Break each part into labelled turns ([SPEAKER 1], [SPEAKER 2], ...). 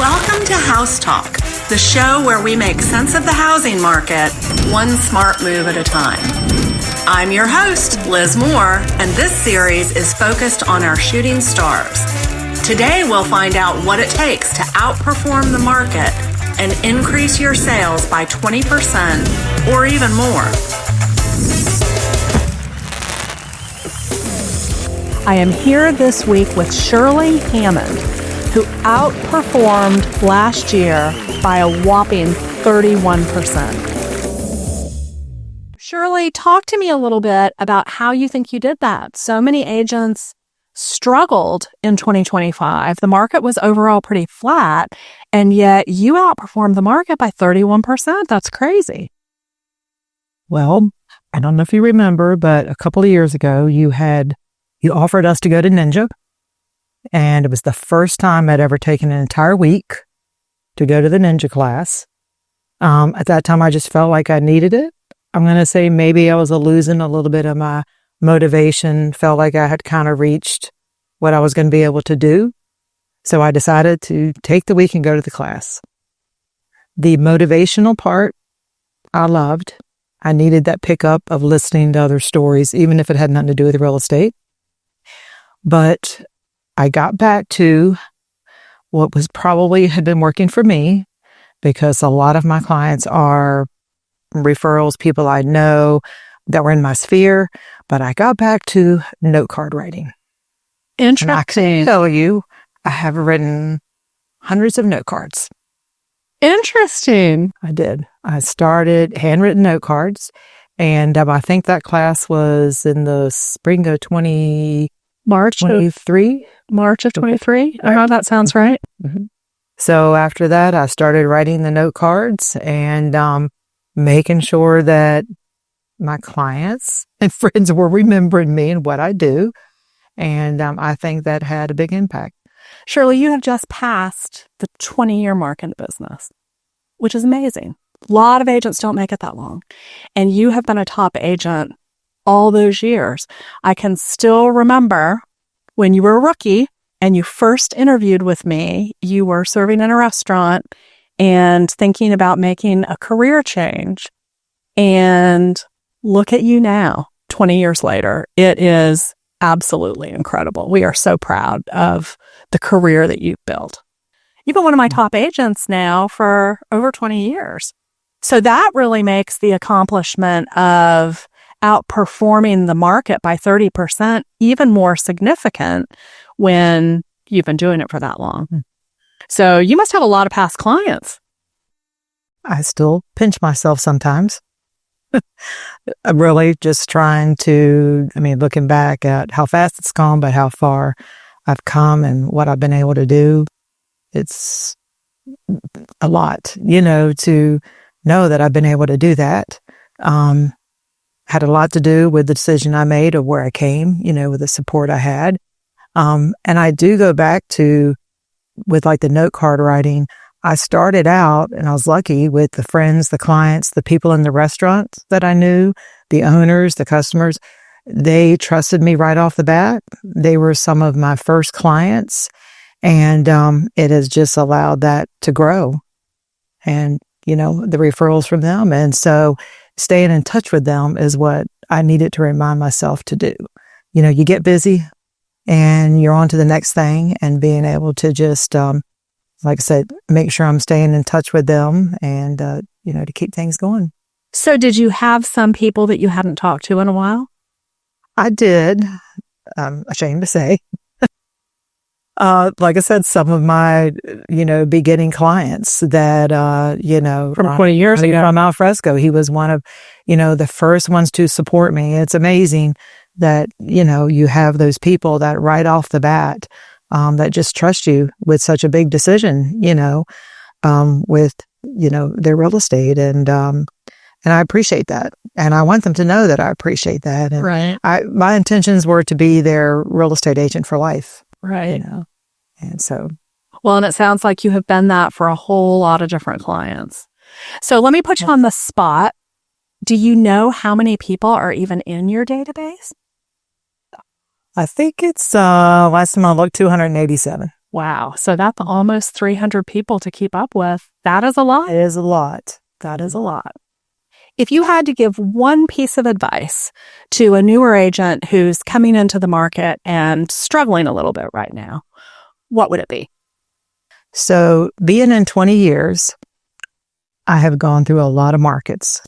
[SPEAKER 1] Welcome to House Talk, the show where we make sense of the housing market one smart move at a time. I'm your host, Liz Moore, and this series is focused on our shooting stars. Today, we'll find out what it takes to outperform the market and increase your sales by 20% or even more.
[SPEAKER 2] I am here this week with Shirley Hammond, who outperformed last year by a whopping 31%. Shirley, talk to me a little bit about how you think you did that. So many agents struggled in 2025. The market was overall pretty flat, and yet you outperformed the market by 31%. That's crazy.
[SPEAKER 3] Well, I don't know if you remember, but a couple of years ago, you offered us to go to Ninja, and it was the first time I'd ever taken an entire week to go to the Ninja class. At that time, I just felt like I needed it. I'm going to say maybe I was losing a little bit of my motivation, felt like I had kind of reached what I was going to be able to do. So I decided to take the week and go to the class. The motivational part, I loved. I needed that pickup of listening to other stories, even if it had nothing to do with real estate. But I got back to what was probably had been working for me, because a lot of my clients are referrals, people I know that were in my sphere. But I got back to note card writing.
[SPEAKER 2] Interesting.
[SPEAKER 3] And I can tell you, I have written hundreds of note cards.
[SPEAKER 2] Interesting.
[SPEAKER 3] I did. I started handwritten note cards, and I think that class was in the spring of
[SPEAKER 2] March of
[SPEAKER 3] 23.
[SPEAKER 2] March of 23. That sounds right.
[SPEAKER 3] Mm-hmm. So after that, I started writing the note cards and making sure that my clients and friends were remembering me and what I do. And I think that had a big impact.
[SPEAKER 2] Shirley, you have just passed the 20-year mark in business, which is amazing. A lot of agents don't make it that long. And you have been a top agent all those years. I can still remember when you were a rookie and you first interviewed with me, you were serving in a restaurant and thinking about making a career change. And look at you now, 20 years later. It is absolutely incredible. We are so proud of the career that you've built. You've been one of my top agents now for over 20 years. So that really makes the accomplishment of outperforming the market by 30% even more significant when you've been doing it for that long. So you must have a lot of past clients.
[SPEAKER 3] I still pinch myself sometimes. I'm really just trying to, looking back at how fast it's gone, but how far I've come and what I've been able to do. It's a lot, to know that I've been able to do that. Had a lot to do with the decision I made of where I came, with the support I had. And I do go back to, with like the note card writing, I started out, and I was lucky with the friends, the clients, the people in the restaurants that I knew, the owners, the customers. They trusted me right off the bat. They were some of my first clients, and it has just allowed that to grow. And, the referrals from them. And so staying in touch with them is what I needed to remind myself to do. You get busy and you're on to the next thing, and being able to just, like I said, make sure I'm staying in touch with them and, to keep things going.
[SPEAKER 2] So did you have some people that you hadn't talked to in a while?
[SPEAKER 3] I did. I'm ashamed to say. Like I said, some of my, beginning clients that,
[SPEAKER 2] from 20 years ago.
[SPEAKER 3] From Alfresco, he was one of, the first ones to support me. It's amazing that, you have those people that right off the bat, that just trust you with such a big decision, with, their real estate. And I appreciate that. And I want them to know that I appreciate that. And
[SPEAKER 2] right.
[SPEAKER 3] My intentions were to be their real estate agent for life.
[SPEAKER 2] Right.
[SPEAKER 3] And so.
[SPEAKER 2] Well, and it sounds like you have been that for a whole lot of different clients. So let me put you on the spot. Do you know how many people are even in your database?
[SPEAKER 3] I think it's, last time I looked, 287.
[SPEAKER 2] Wow. So that's almost 300 people to keep up with. That is a lot.
[SPEAKER 3] It is a lot.
[SPEAKER 2] That is a lot. If you had to give one piece of advice to a newer agent who's coming into the market and struggling a little bit right now, what would it be?
[SPEAKER 3] So being in 20 years, I have gone through a lot of markets,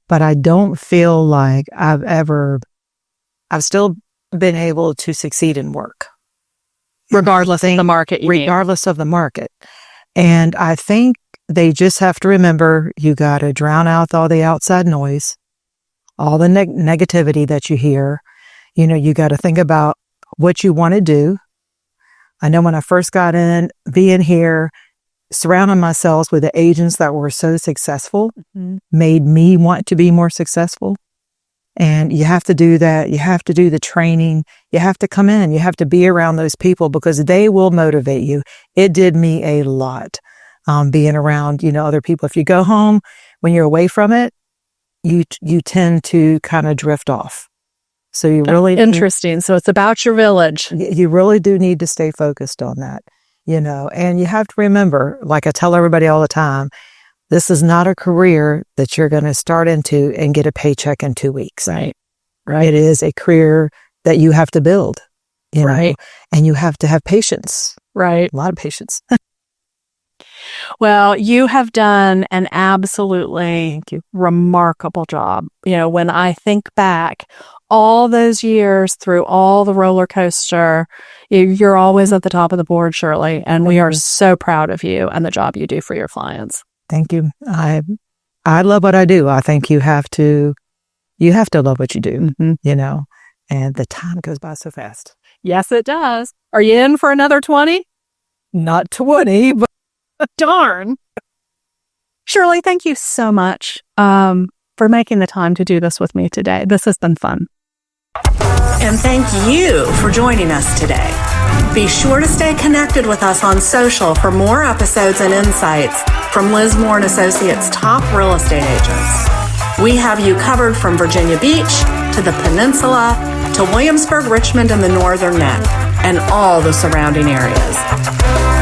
[SPEAKER 3] but I don't feel like I've still been able to succeed in work.
[SPEAKER 2] Regardless of the market.
[SPEAKER 3] Regardless of the market. And I think they just have to remember you got to drown out all the outside noise, all the negativity that you hear. You know, you got to think about what you want to do. I know when I first got in, being here, surrounding myself with the agents that were so successful made me want to be more successful. And you have to do that. You have to do the training. You have to come in. You have to be around those people because they will motivate you. It did me a lot, being around, other people. If you go home, when you're away from it, you tend to kind of drift off. So you really...
[SPEAKER 2] Interesting. So it's about your village.
[SPEAKER 3] You really do need to stay focused on that, and you have to remember, like I tell everybody all the time, this is not a career that you're going to start into and get a paycheck in 2 weeks.
[SPEAKER 2] Right.
[SPEAKER 3] It is a career that you have to build,
[SPEAKER 2] right.
[SPEAKER 3] And you have to have patience.
[SPEAKER 2] Right.
[SPEAKER 3] A lot of patience.
[SPEAKER 2] Well, you have done an absolutely remarkable job. When I think back all those years through all the roller coaster, you're always at the top of the board, Shirley. And we are so proud of you and the job you do for your clients.
[SPEAKER 3] Thank you. I love what I do. I think you have to love what you do, and the time goes by so fast.
[SPEAKER 2] Yes, it does. Are you in for another 20?
[SPEAKER 3] Not 20, but
[SPEAKER 2] darn. Shirley, thank you so much for making the time to do this with me today. This has been fun.
[SPEAKER 1] And thank you for joining us today. Be sure to stay connected with us on social for more episodes and insights from Liz Moore & Associates top real estate agents. We have you covered from Virginia Beach to the Peninsula to Williamsburg, Richmond, and the Northern Neck, and all the surrounding areas.